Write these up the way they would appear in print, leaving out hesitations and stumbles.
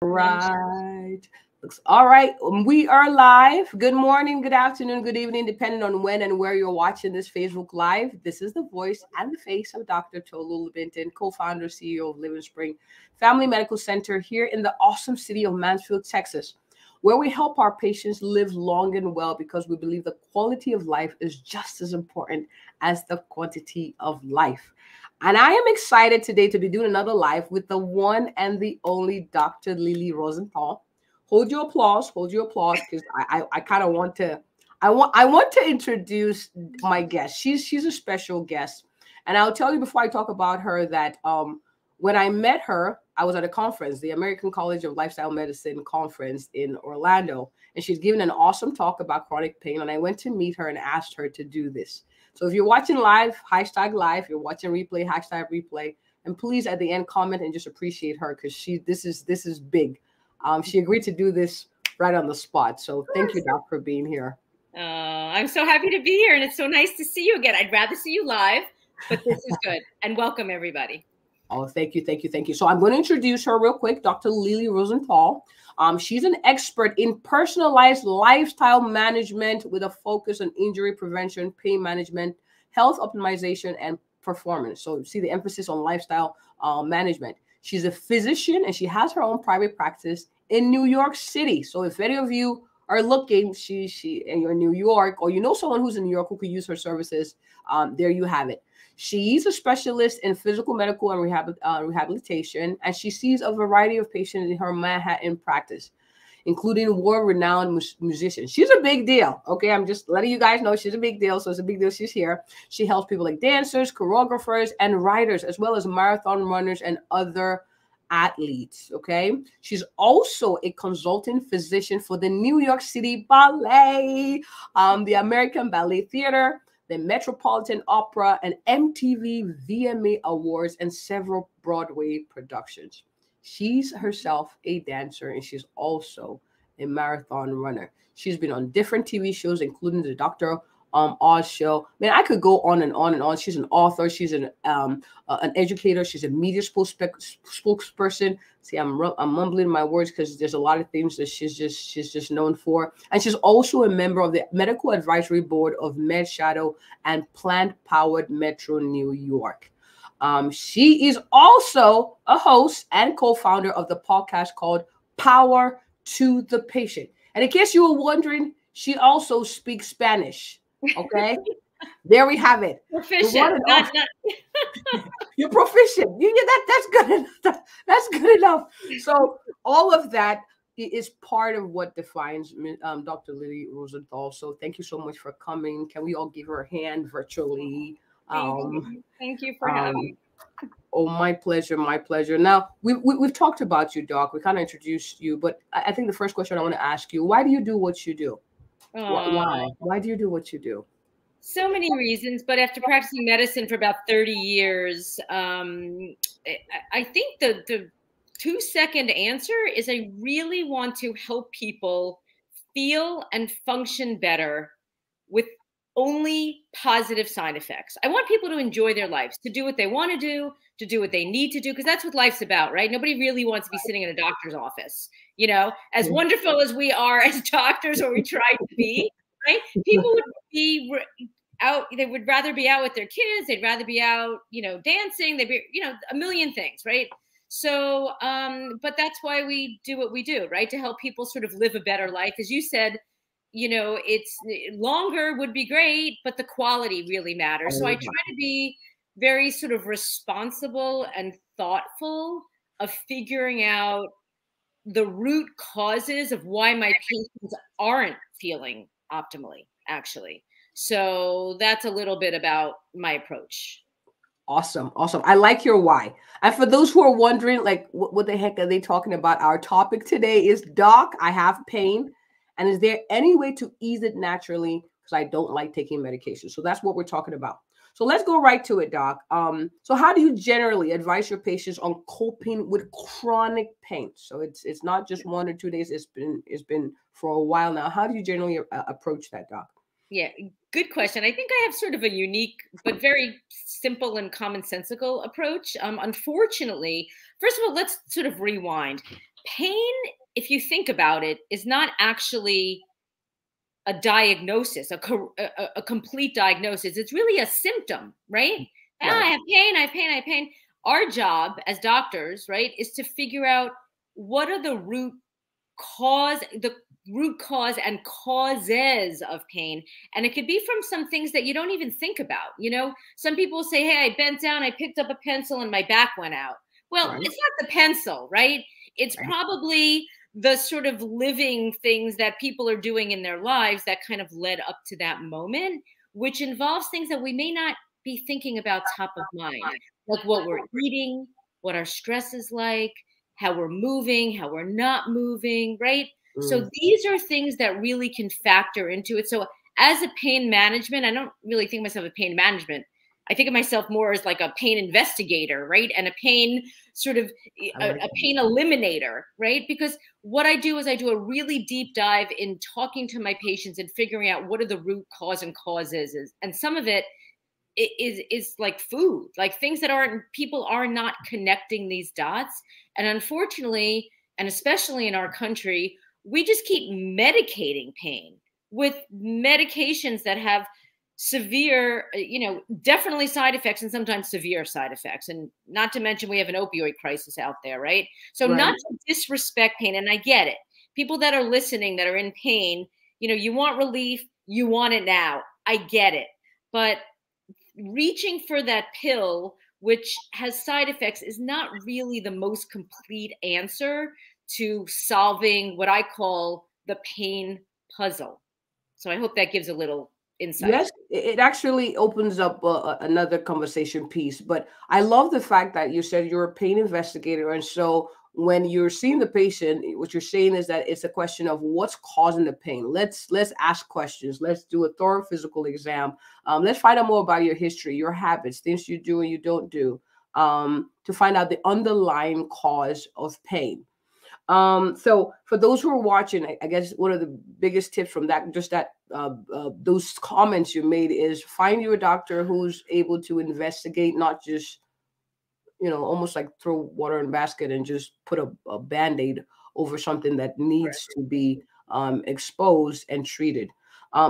Right. Looks all right. We are live. Good morning, good afternoon, good evening, depending on when and where you're watching this Facebook Live. This is the voice and the face of Dr. Tolu Binton, co-founder, CEO of Living Spring Family Medical Center here in the awesome city of Mansfield, Texas, where we help our patients live long and well because we believe the quality of life is just as important as the quantity of life. And I am excited today to be doing another live with the one and the only Dr. Lilie Rosenthal. Hold your applause, because I kind of want to, I want to introduce my guest. She's a special guest. And I'll tell you before I talk about her that when I met her, I was at a conference, the American College of Lifestyle Medicine conference in Orlando, and she's given an awesome talk about chronic pain. And I went to meet her and asked her to do this. So if you're watching live, hashtag live. If you're watching replay, hashtag replay. And please, at the end, comment and just appreciate her because this is big. She agreed to do this right on the spot. So thank you, Doc, for being here. I'm so happy to be here, and it's so nice to see you again. I'd rather see you live, but this is good. And welcome, everybody. Oh, thank you, thank you, thank you. So I'm going to introduce her real quick, Dr. Lilie Rosenthal. She's an expert in personalized lifestyle management with a focus on injury prevention, pain management, health optimization, and performance. So see the emphasis on lifestyle management. She's a physician and she has her own private practice in New York City. So if any of you are looking, and you're in New York, or you know someone who's in New York who could use her services, there you have it. She's a specialist in physical, medical, and rehabilitation, and she sees a variety of patients in her Manhattan practice, including world-renowned musicians. She's a big deal, okay? I'm just letting you guys know she's a big deal, so it's a big deal she's here. She helps people like dancers, choreographers, and writers, as well as marathon runners and other athletes, okay? She's also a consultant physician for the New York City Ballet, the American Ballet Theatre, the Metropolitan Opera, and MTV VMA Awards, and several Broadway productions. She's herself a dancer, and she's also a marathon runner. She's been on different TV shows, including the Dr. Oz show. Man, I could go on and on and on. She's an author. She's an educator. She's a media spokesperson. See, I'm mumbling my words because there's a lot of things that she's just known for. And she's also a member of the medical advisory board of MedShadow and Plant Powered Metro New York. She is also a host and co-founder of the podcast called Power to the Patient. And in case you were wondering, she also speaks Spanish. Okay, there we have it. Proficient. You're proficient. That's good enough. That's good enough. So all of that is part of what defines Dr. Lilie Rosenthal. So thank you so much for coming. Can we all give her a hand virtually? Thank you for having me. Oh, my pleasure, my pleasure. Now, we've talked about you, Doc. We kind of introduced you, but I think the first question I want to ask you, why do you do what you do? Why? Why do you do what you do? So many reasons, but after practicing medicine for about 30 years, I think the 2-second answer is I really want to help people feel and function better with only positive side effects. I want people to enjoy their lives, to do what they want to do what they need to do, because that's what life's about, right? Nobody really wants to be sitting in a doctor's office, you know, as wonderful as we are as doctors, or we try to be, right? People would be out, they would rather be out with their kids, they'd rather be out, you know, dancing, they'd be, you know, a million things, right? So, but that's why we do what we do, right? To help people sort of live a better life. As you said, you know, it's longer would be great, but the quality really matters. So I try to be very sort of responsible and thoughtful of figuring out the root causes of why my patients aren't feeling optimally, actually. So that's a little bit about my approach. Awesome. Awesome. I like your why. And for those who are wondering, like, what the heck are they talking about? Our topic today is, Doc, I have pain. And is there any way to ease it naturally? Because I don't like taking medication. So that's what we're talking about. So let's go right to it, Doc. So how do you generally advise your patients on coping with chronic pain? So it's not just 1 or 2 days. It's been for a while now. How do you generally approach that, Doc? Yeah, good question. I think I have sort of a unique but very simple and commonsensical approach. Unfortunately, first of all, let's sort of rewind. pain, if you think about it, is not actually a diagnosis, a complete diagnosis. It's really a symptom, right? Right. I have pain, I have pain, I have pain. Our job as doctors, right, is to figure out what are the root cause and causes of pain. And it could be from some things that you don't even think about. You know, some people say, hey, I bent down, I picked up a pencil and my back went out. Well, Right. it's not the pencil, right? It's probably the sort of living things that people are doing in their lives that kind of led up to that moment, which involves things that we may not be thinking about top of mind, like what we're eating, what our stress is like, how we're moving, how we're not moving, right? So these are things that really can factor into it. So as a pain management, I don't really think of myself as pain management. I think of myself more as like a pain investigator, right? And a pain sort of a pain eliminator, right? Because what I do is I do a really deep dive in talking to my patients and figuring out what are the root cause and causes. And some of it is like food, like things that people are not connecting these dots. And unfortunately, and especially in our country, we just keep medicating pain with medications that have severe, definitely side effects and sometimes severe side effects. And not to mention we have an opioid crisis out there, right? So not to disrespect pain, and I get it. People that are listening that are in pain, you want relief, you want it now. I get it. But reaching for that pill, which has side effects, is not really the most complete answer to solving what I call the pain puzzle. So I hope that gives a little insight. Yes, it actually opens up another conversation piece. But I love the fact that you said you're a pain investigator. And so when you're seeing the patient, what you're saying is that it's a question of what's causing the pain. Let's ask questions. Let's do a thorough physical exam. Let's find out more about your history, your habits, things you do and you don't do, to find out the underlying cause of pain. So for those who are watching, I guess one of the biggest tips from that, just that those comments you made, is find you a doctor who's able to investigate, not just, almost like throw water in a basket and just put a Band-Aid over something that needs to be exposed and treated.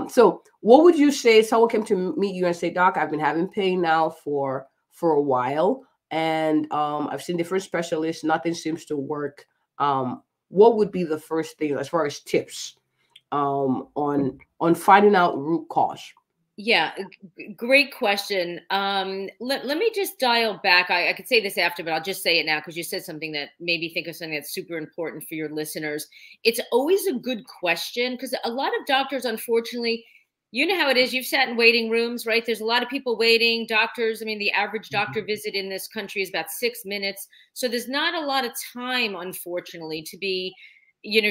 So what would you say if someone came to meet you and say, Doc, I've been having pain now for a while, and I've seen different specialists, nothing seems to work. What would be the first thing as far as tips on finding out root cause? Yeah, great question. Let me just dial back. I could say this after, but I'll just say it now because you said something that made me think of something that's super important for your listeners. It's always a good question because a lot of doctors, unfortunately, you know how it is. You've sat in waiting rooms, right? There's a lot of people waiting. Doctors, I mean, the average doctor visit in this country is about 6 minutes. So there's not a lot of time, unfortunately, to be,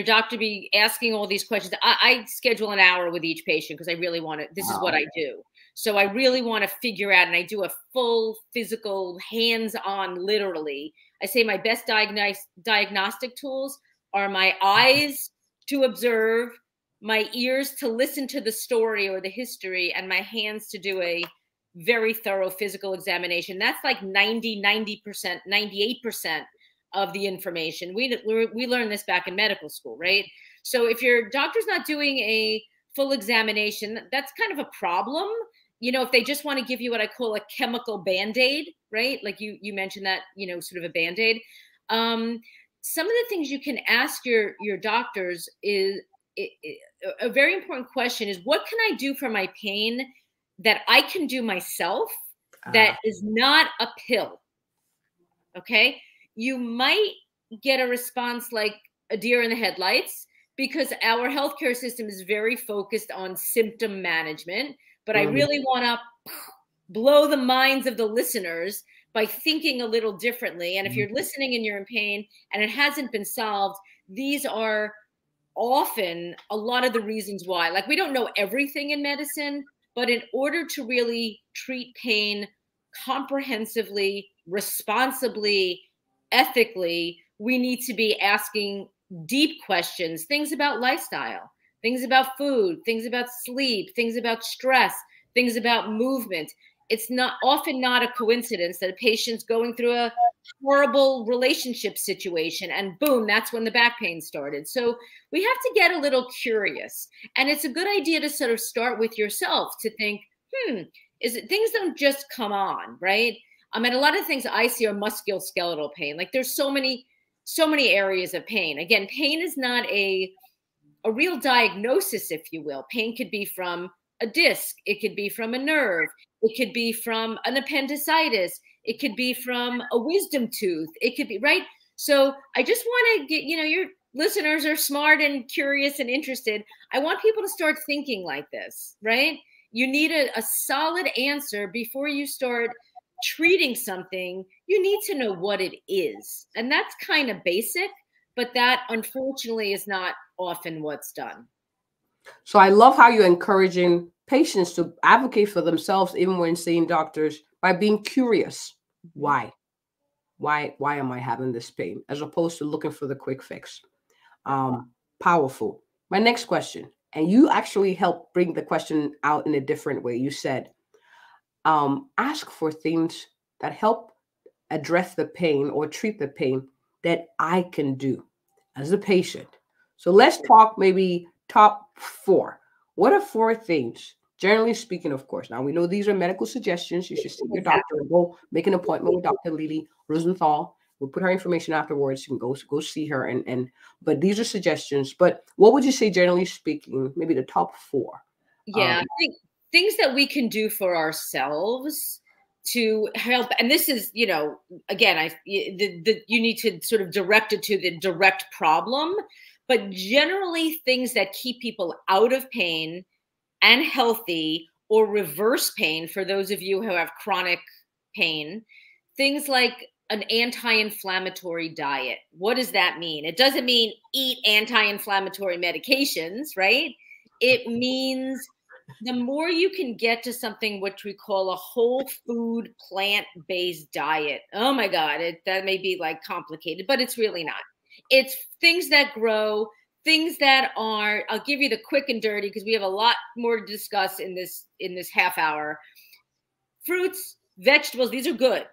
doctor be asking all these questions. I schedule an hour with each patient because I really want to, this is what I do. So I really want to figure out, and I do a full physical, hands-on, literally. I say my best diagnostic tools are my eyes to observe, my ears to listen to the story or the history, and my hands to do a very thorough physical examination. That's like 90%, 98% of the information. We learned this back in medical school, right? So if your doctor's not doing a full examination, that's kind of a problem. If they just want to give you what I call a chemical Band-Aid, right? Like you mentioned that, sort of a Band-Aid. Some of the things you can ask your doctors is, a very important question is, what can I do for my pain that I can do myself that is not a pill? Okay. You might get a response like a deer in the headlights because our healthcare system is very focused on symptom management. But I really want to blow the minds of the listeners by thinking a little differently. And if you're listening and you're in pain and it hasn't been solved, these are often a lot of the reasons why. Like, we don't know everything in medicine, but in order to really treat pain comprehensively, responsibly, ethically, we need to be asking deep questions, things about lifestyle, things about food, things about sleep, things about stress, things about movement. It's often not a coincidence that a patient's going through a horrible relationship situation, and boom, that's when the back pain started. So we have to get a little curious, and it's a good idea to sort of start with yourself to think, is it, things don't just come on, right? I mean, a lot of things I see are musculoskeletal pain. Like there's so many areas of pain. Again, pain is not a real diagnosis, if you will. Pain could be from a disc. It could be from a nerve. It could be from an appendicitis. It could be from a wisdom tooth. It could be, right? So I just want to get, your listeners are smart and curious and interested. I want people to start thinking like this, right? You need a solid answer before you start treating something. You need to know what it is. And that's kind of basic, but that unfortunately is not often what's done. So I love how you're encouraging patients to advocate for themselves, even when seeing doctors, by being curious. Why am I having this pain? As opposed to looking for the quick fix. Powerful. My next question, and you actually helped bring the question out in a different way. You said, ask for things that help address the pain or treat the pain that I can do as a patient. So let's talk maybe top 4. What are 4 things, generally speaking, of course? Now, we know these are medical suggestions. You should see your doctor and go make an appointment with Dr. Lilie Rosenthal. We'll put her information afterwards. You can go see her. But these are suggestions. But what would you say, generally speaking, maybe the top 4? Yeah, I think things that we can do for ourselves to help. And this is, again, you need to sort of direct it to the direct problem. But generally, things that keep people out of pain and healthy, or reverse pain for those of you who have chronic pain, things like an anti-inflammatory diet. What does that mean? It doesn't mean eat anti-inflammatory medications, right? It means the more you can get to something which we call a whole food, plant-based diet. Oh my God, that may be like complicated, but it's really not. It's things that grow, things that are, I'll give you the quick and dirty because we have a lot more to discuss in this half hour. Fruits, vegetables, these are good.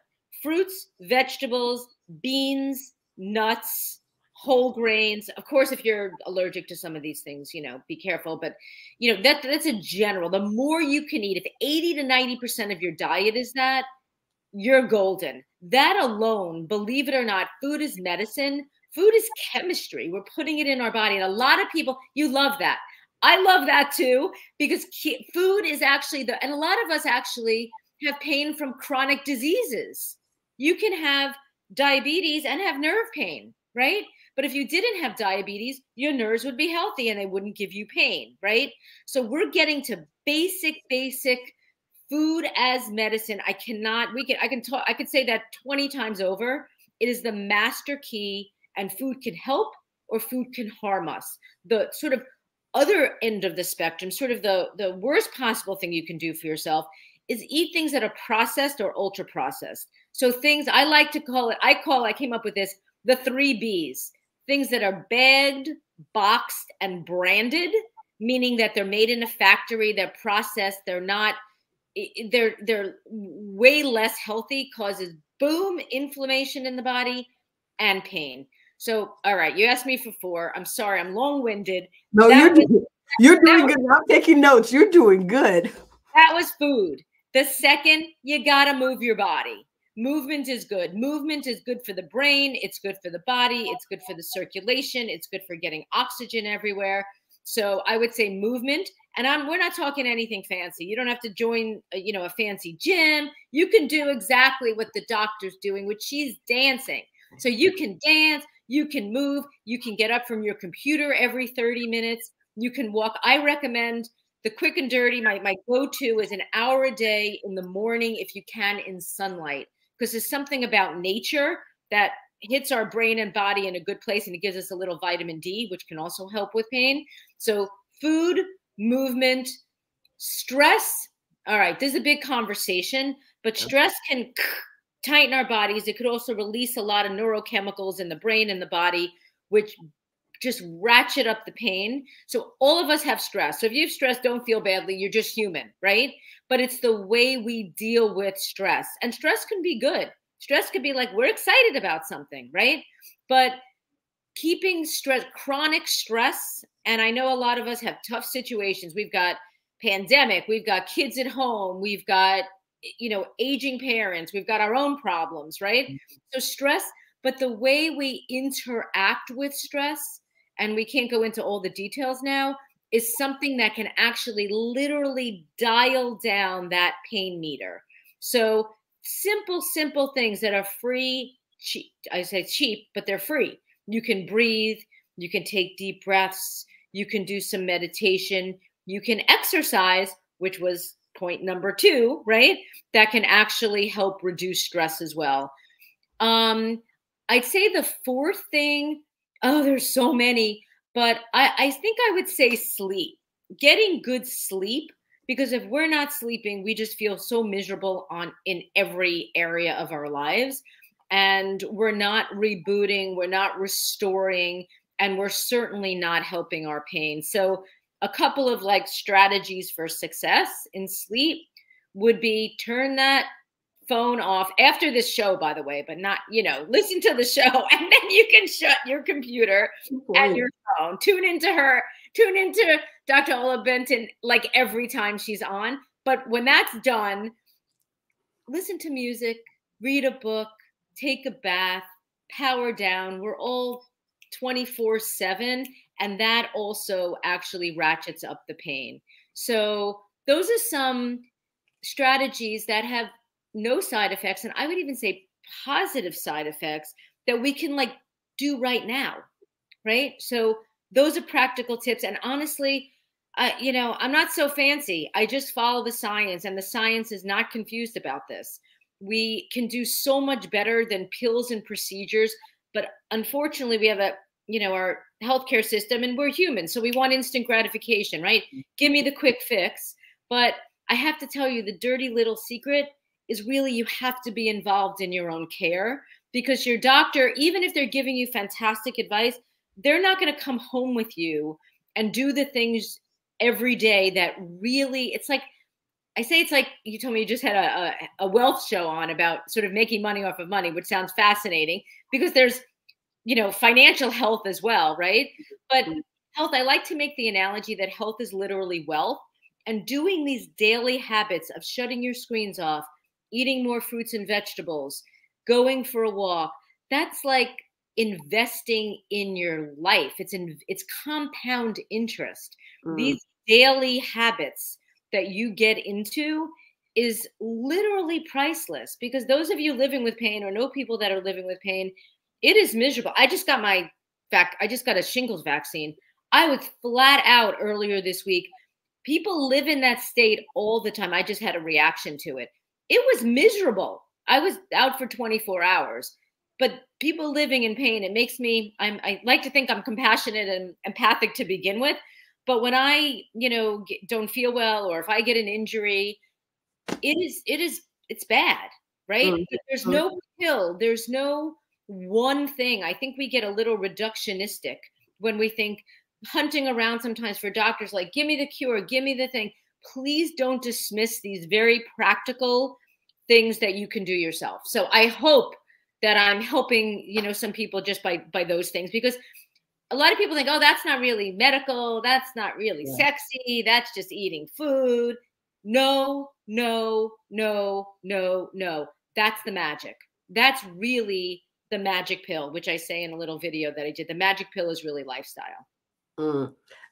Fruits, vegetables, beans, nuts, whole grains. Of course, if you're allergic to some of these things, be careful. But, that's a general. The more you can eat, if 80 to 90% of your diet is that, you're golden. That alone, believe it or not, food is medicine. Food is chemistry. We're putting it in our body. And a lot of people, you love that. I love that too, because food is actually and a lot of us actually have pain from chronic diseases. You can have diabetes and have nerve pain, right? But if you didn't have diabetes, your nerves would be healthy and they wouldn't give you pain, right? So we're getting to basic food as medicine. I could say that 20 times over. It is the master key, and food can help or food can harm us. The sort of other end of the spectrum, sort of the worst possible thing you can do for yourself, is eat things that are processed or ultra processed. So things I like to call it, I came up with this, the 3 Bs. Things that are bagged, boxed, and branded, meaning that they're made in a factory, they're processed, they're way less healthy, causes boom, inflammation in the body and pain. So, all right, you asked me for 4. I'm sorry, I'm long-winded. No, you're doing good. I'm taking notes. You're doing good. That was food. The second, you got to move your body. Movement is good. Movement is good for the brain. It's good for the body. It's good for the circulation. It's good for getting oxygen everywhere. So I would say movement. And we're not talking anything fancy. You don't have to join, a fancy gym. You can do exactly what the doctor's doing, which she's dancing. So you can dance, you can move, you can get up from your computer every 30 minutes. You can walk. I recommend the quick and dirty. My go-to is an hour a day in the morning, if you can, in sunlight, because there's something about nature that hits our brain and body in a good place, and it gives us a little vitamin D, which can also help with pain. So food, movement, stress. All right, this is a big conversation, but stress can tighten our bodies. It could also release a lot of neurochemicals in the brain and the body, which just ratchet up the pain. So all of us have stress. So if you have stress, don't feel badly. You're just human, right? But it's the way we deal with stress. And stress can be good. Stress could be like, we're excited about something, right? But keeping stress, chronic stress, and I know a lot of us have tough situations. We've got pandemic, we've got kids at home, we've got, you know, aging parents, we've got our own problems, right? So stress, but the way we interact with stress, and we can't go into all the details now, is something that can actually literally dial down that pain meter. So simple things that are free, cheap. I say cheap, but they're free. You can breathe, you can take deep breaths, you can do some meditation, you can exercise, which was point number 2, right? That can actually help reduce stress as well. I'd say the 4th thing, oh, there's so many, but I think I would say sleep. Getting good sleep, because if we're not sleeping, we just feel so miserable in every area of our lives. And we're not rebooting, we're not restoring, and we're certainly not helping our pain. So a couple of like strategies for success in sleep would be turn that phone off after this show, by the way, but not, you know, listen to the show and then you can shut your computer and your phone. Tune into Dr. Ola Benton like every time she's on. But when that's done, listen to music, read a book, take a bath, power down. We're all 24/7, and that also actually ratchets up the pain. So those are some strategies that have no side effects, and I would even say positive side effects that we can like do right now, right? So those are practical tips. And honestly, you know, I'm not so fancy. I just follow the science, and the science is not confused about this. We can do so much better than pills and procedures, but unfortunately, we have our healthcare system, and we're human, so we want instant gratification, right? Give me the quick fix. But I have to tell you, the dirty little secret is really you have to be involved in your own care, because your doctor, even if they're giving you fantastic advice, they're not going to come home with you and do the things every day that really, it's like, I say it's like you told me you just had a wealth show on about sort of making money off of money, which sounds fascinating because there's, you know, financial health as well, right? But health, I like to make the analogy that health is literally wealth, and doing these daily habits of shutting your screens off, eating more fruits and vegetables, going for a walk, that's like investing in your life. It's compound interest. These daily habits that you get into is literally priceless, because those of you living with pain or know people that are living with pain, it is miserable. I just got a shingles vaccine. I was flat out earlier this week. People live in that state all the time. I just had a reaction to it. It was miserable. I was out for 24 hours, but people living in pain, it makes me, I like to think I'm compassionate and empathic to begin with. But when I, you know, don't feel well, or if I get an injury, it's bad, right? But there's no pill. There's no one thing. I think we get a little reductionistic when we think, hunting around sometimes for doctors, like, give me the cure, give me the thing. Please don't dismiss these very practical things that you can do yourself. So I hope that I'm helping, you know, some people just by those things, because a lot of people think, oh, that's not really medical. That's not really sexy. That's just eating food. No. That's the magic. That's really the magic pill, which I say in a little video that I did. The magic pill is really lifestyle.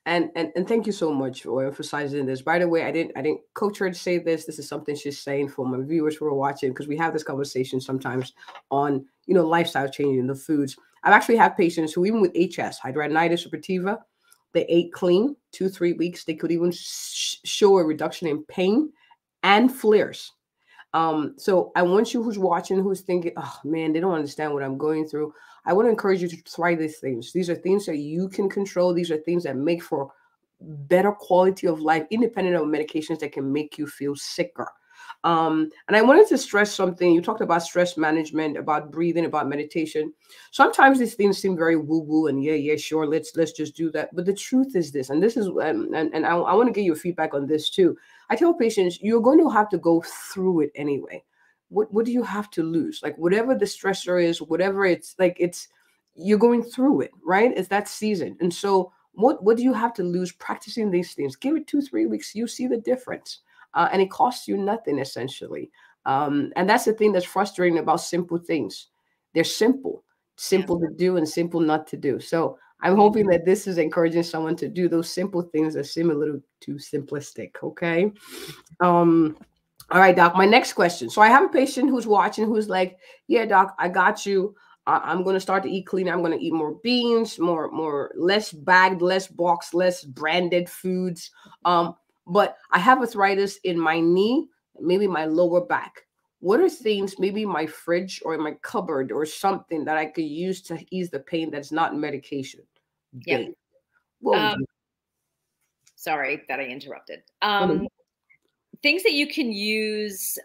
And thank you so much for emphasizing this. By the way, I didn't coach her to say this. This is something she's saying for my viewers who are watching, because we have this conversation sometimes on, you know, lifestyle changing the foods. I've actually had patients who, even with HS, hidradenitis suppurativa, they ate clean 2-3 weeks. They could even show a reduction in pain and flares. So I want you who's watching, who's thinking, oh man, they don't understand what I'm going through. I want to encourage you to try these things. These are things that you can control. These are things that make for better quality of life, independent of medications that can make you feel sicker. And I wanted to stress something. You talked about stress management, about breathing, about meditation. Sometimes these things seem very woo-woo and yeah, sure, let's just do that. But the truth is this, and this is, and I want to give you feedback on this too. I tell patients, you're going to have to go through it anyway. what do you have to lose? Like whatever the stressor is, whatever it's like, you're going through it, right? It's that season. And so what do you have to lose practicing these things? Give it 2-3 weeks. You see the difference. And it costs you nothing, essentially. And that's the thing that's frustrating about simple things. They're simple to do and simple not to do. So I'm hoping that this is encouraging someone to do those simple things that seem a little too simplistic. Okay. All right, doc, my next question. So I have a patient who's watching who's like, yeah, doc, I got you. I'm going to start to eat cleaner. I'm going to eat more beans, less bagged, less boxed, less branded foods. But I have arthritis in my knee, maybe my lower back. What are things, maybe my fridge or in my cupboard or something that I could use to ease the pain that's not medication? Yeah. Sorry that I interrupted. Things that you can use,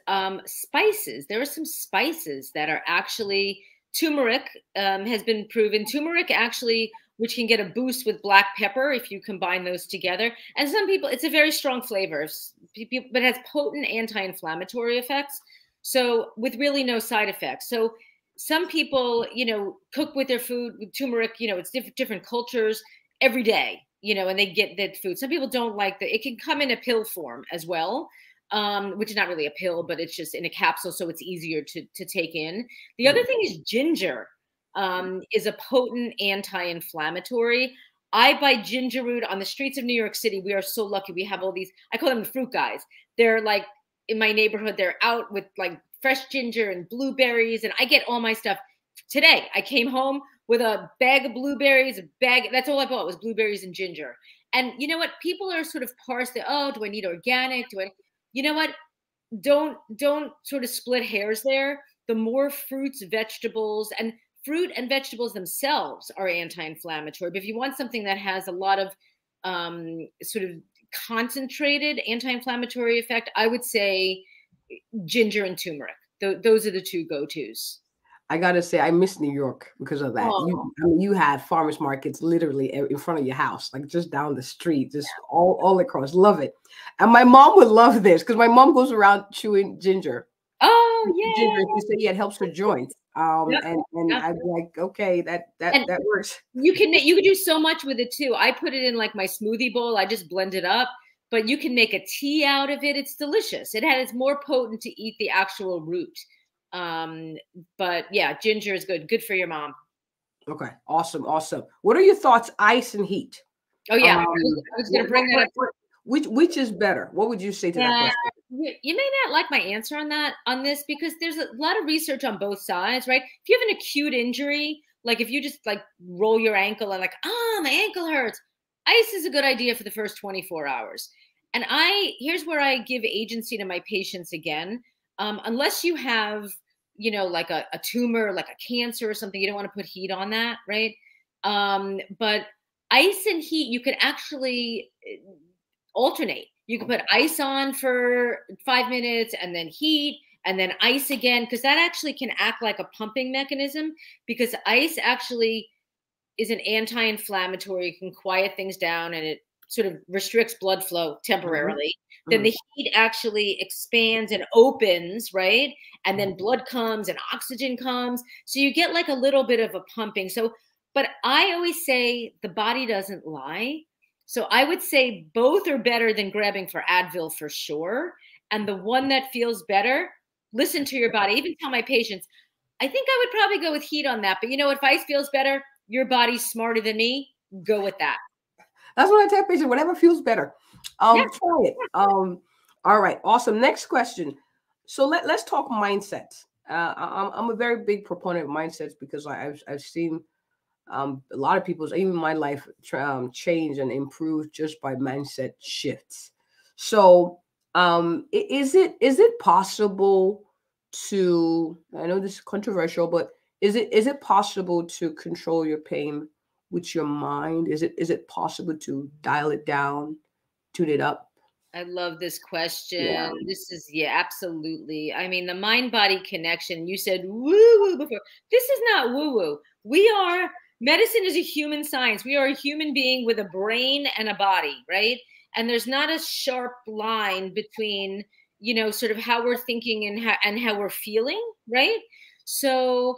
spices. There are some spices that are actually, turmeric has been proven. Turmeric actually, which can get a boost with black pepper if you combine those together. And some people, it's a very strong flavor, but it has potent anti-inflammatory effects. So with really no side effects. So some people, cook with their food with turmeric, it's different cultures every day, and they get that food. Some people don't like that. It can come in a pill form as well, which is not really a pill, but it's just in a capsule. So it's easier to take in. The other thing is ginger, is a potent anti-inflammatory. I buy ginger root on the streets of New York City. We are so lucky. We have all these, I call them the fruit guys. They're like in my neighborhood, they're out with like fresh ginger and blueberries. And I get all my stuff. Today, I came home with a bag of blueberries, that's all I bought was blueberries and ginger. And you know what? People are sort of parsed, oh, do I need organic? You know what? Don't sort of split hairs there. The more fruits, vegetables, and fruit and vegetables themselves are anti-inflammatory. But if you want something that has a lot of sort of concentrated anti-inflammatory effect, I would say ginger and turmeric. Those are the two go-tos. I gotta say, I miss New York because of that. Oh. You had farmers markets literally in front of your house, like just down the street, just all across. Love it. And my mom would love this because my mom goes around chewing ginger. Oh yeah. Ginger, she said, it helps her joints. And I'd be like, okay, that works. You can do so much with it too. I put it in like my smoothie bowl. I just blend it up. But you can make a tea out of it. It's delicious. It's more potent to eat the actual root. But yeah, ginger is good for your mom. Okay, awesome. What are your thoughts, ice and heat? Oh yeah, I was gonna bring that up. Which is better? What would you say to that question? You may not like my answer on this because there's a lot of research on both sides, right? If you have an acute injury, like if you just like roll your ankle and like, my ankle hurts, ice is a good idea for the first 24 hours. And here's where I give agency to my patients again. Unless you have, like a tumor, like a cancer or something, you don't want to put heat on that, right? But ice and heat, you can actually alternate. You can put ice on for 5 minutes and then heat and then ice again, because that actually can act like a pumping mechanism, because ice actually is an anti-inflammatory. It can quiet things down and it sort of restricts blood flow temporarily. Then the heat actually expands and opens, right? And then blood comes and oxygen comes. So you get like a little bit of a pumping. So, but I always say the body doesn't lie. So I would say both are better than grabbing for Advil for sure. And the one that feels better, listen to your body. Even tell my patients, I think I would probably go with heat on that. But if ice feels better, your body's smarter than me, go with that. That's what I tell patients, whatever feels better. Try it. All right, awesome. Next question. So let's talk mindsets. I'm a very big proponent of mindsets because I've seen a lot of people's, even my life, change and improve just by mindset shifts. So is it possible to, I know this is controversial, but is it possible to control your pain with your mind? Is it possible to dial it down, tune it up? I love this question. Yeah. This is, absolutely. I mean, the mind-body connection, you said woo-woo before. This is not woo-woo. Medicine is a human science. We are a human being with a brain and a body, right? And there's not a sharp line between, you know, sort of how we're thinking and how we're feeling, right? So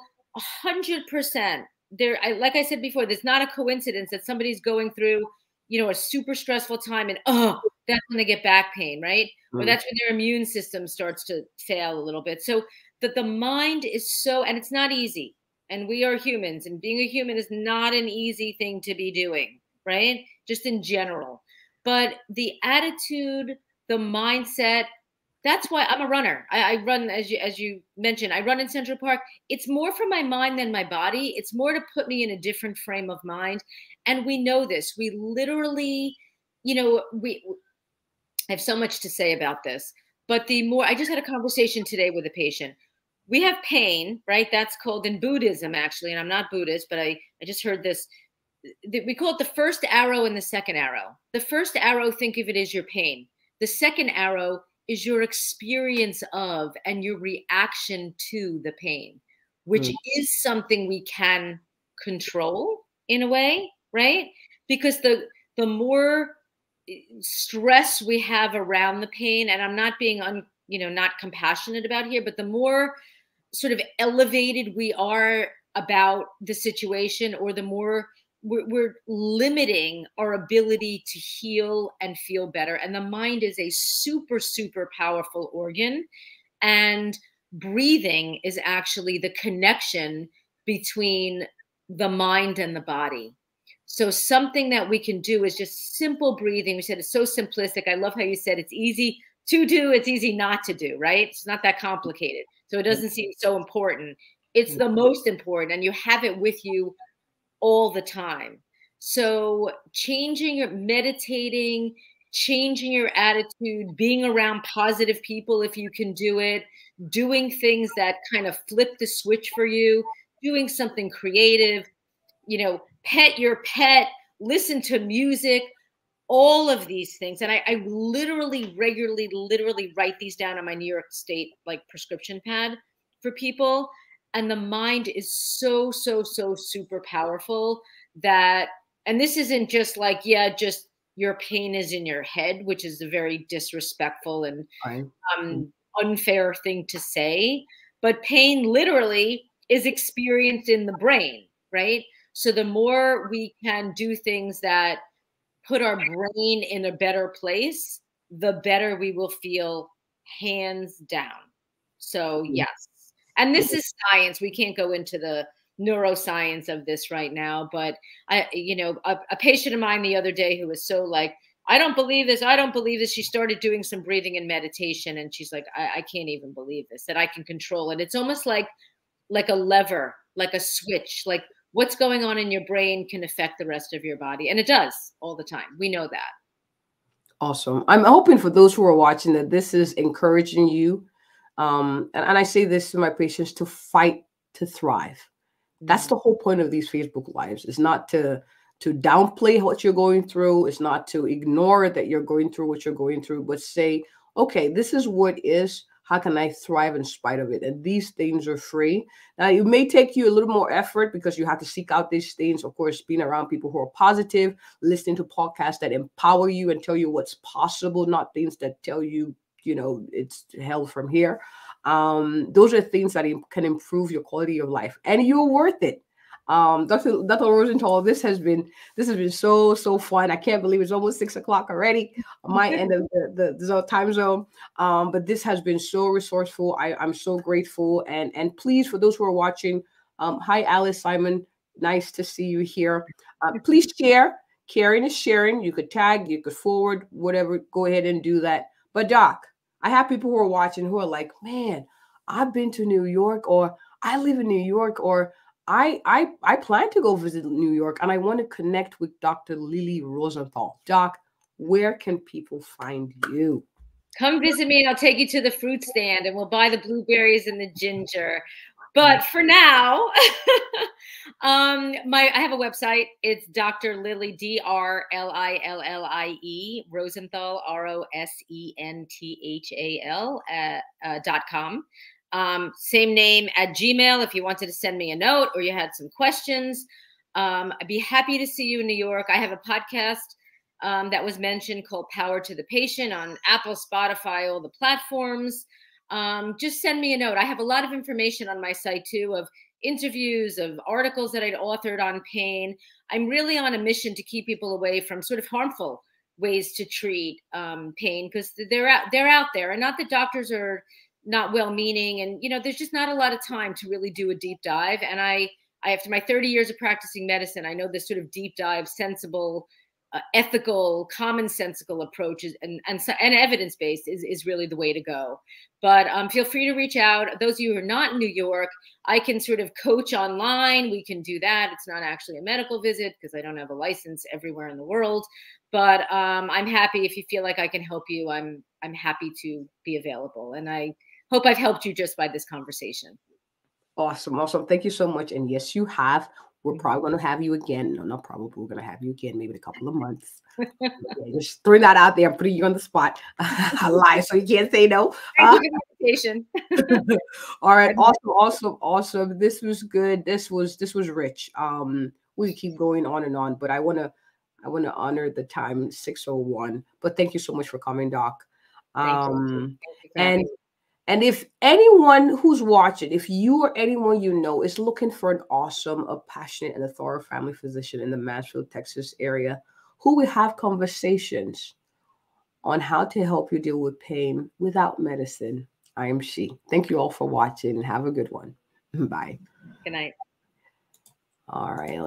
100%. Like I said before, there's not a coincidence that somebody's going through, you know, a super stressful time and that's when they get back pain, right? Or that's when their immune system starts to fail a little bit. So that the mind is so, and it's not easy. And we are humans, and being a human is not an easy thing to be doing, right? Just in general. But the attitude, the mindset, that's why I'm a runner. I run, as you mentioned, I run in Central Park. It's more for my mind than my body. It's more to put me in a different frame of mind. And we know this. We literally, you know, I have so much to say about this. But I just had a conversation today with a patient. We have pain, right? That's called in Buddhism, actually, and I'm not Buddhist, but I just heard this. We call it the first arrow and the second arrow. The first arrow, think of it as your pain. The second arrow is your experience of and your reaction to the pain, which is something we can control in a way, right? Because the more stress we have around the pain, and I'm not being not compassionate about here, but the more sort of elevated we are about the situation, or the more we're limiting our ability to heal and feel better. And the mind is a super, super powerful organ. And breathing is actually the connection between the mind and the body. So something that we can do is just simple breathing. We said it's so simplistic. I love how you said it's easy to do, it's easy not to do, right? It's not that complicated. So it doesn't seem so important. It's the most important, and you have it with you all the time. So meditating, changing your attitude, being around positive people if you can do it, doing things that kind of flip the switch for you, doing something creative, you know, pet your pet, listen to music, all of these things. And I literally, regularly write these down on my New York State prescription pad for people. And the mind is so, so, so super powerful that, and this isn't just just your pain is in your head, which is a very disrespectful and unfair thing to say, but pain literally is experienced in the brain, right? So the more we can do things that put our brain in a better place, the better we will feel, hands down. So yes. And this is science. We can't go into the neuroscience of this right now, but a patient of mine the other day who was so like, I don't believe this. I don't believe this. She started doing some breathing and meditation, and she's like, I can't even believe this, that I can control it. It's almost like a lever, like a switch, like what's going on in your brain can affect the rest of your body. And it does all the time. We know that. Awesome. I'm hoping for those who are watching that this is encouraging you. And I say this to my patients, to fight to thrive. That's the whole point of these Facebook Lives. It's not to downplay what you're going through. It's not to ignore that you're going through what you're going through, but say, okay, this is what is. How can I thrive in spite of it? And these things are free. Now, it may take you a little more effort because you have to seek out these things. Of course, being around people who are positive, listening to podcasts that empower you and tell you what's possible, not things that tell you, it's hell from here. Those are things that can improve your quality of life, and you're worth it. Dr. Rosenthal, this has been so fun. I can't believe it's almost 6 o'clock already on my end of the time zone. But this has been so resourceful. I'm so grateful. And please, for those who are watching, hi, Alice, Simon, nice to see you here. Please share. Caring is sharing. You could tag, you could forward, whatever. Go ahead and do that. But Doc, I have people who are watching who are like, man, I've been to New York, or I live in New York, or I plan to go visit New York, and I want to connect with Dr. Lilie Rosenthal. Doc, where can people find you? Come visit me, and I'll take you to the fruit stand, and we'll buy the blueberries and the ginger. But for now, I have a website. It's Dr. Lilie, DRLILLIE, Rosenthal, ROSENTHAL .com. Same name at Gmail if you wanted to send me a note or you had some questions. I'd be happy to see you in New York. I have a podcast that was mentioned called Power to the Patient on Apple, Spotify, all the platforms. Just send me a note. I have a lot of information on my site too, of interviews, of articles that I'd authored on pain. I'm really on a mission to keep people away from sort of harmful ways to treat pain, because they're out there, and not that doctors are not well-meaning, and there's just not a lot of time to really do a deep dive. And I after my 30 years of practicing medicine, I know this sort of deep dive, sensible, ethical, commonsensical approaches and evidence-based is really the way to go. But feel free to reach out. Those of you who are not in New York, I can sort of coach online. We can do that. It's not actually a medical visit because I don't have a license everywhere in the world. But I'm happy if you feel like I can help you. I'm happy to be available. And I hope I've helped you just by this conversation. Awesome. Awesome. Thank you so much. And yes, you have. We're probably going to have you again. No, not probably. We're going to have you again maybe in a couple of months. Yeah, just throwing that out there. I'm putting you on the spot. I lie, so you can't say no. All right. Awesome. This was good. This was rich. We keep going on and on, but I want to honor the time, 6:01. But thank you so much for coming, Doc. Thank you. And if anyone who's watching, if you or anyone you know is looking for an awesome, a passionate, and a thorough family physician in the Mansfield, Texas area, who will have conversations on how to help you deal with pain without medicine, I am she. Thank you all for watching and have a good one. Bye. Good night. All right.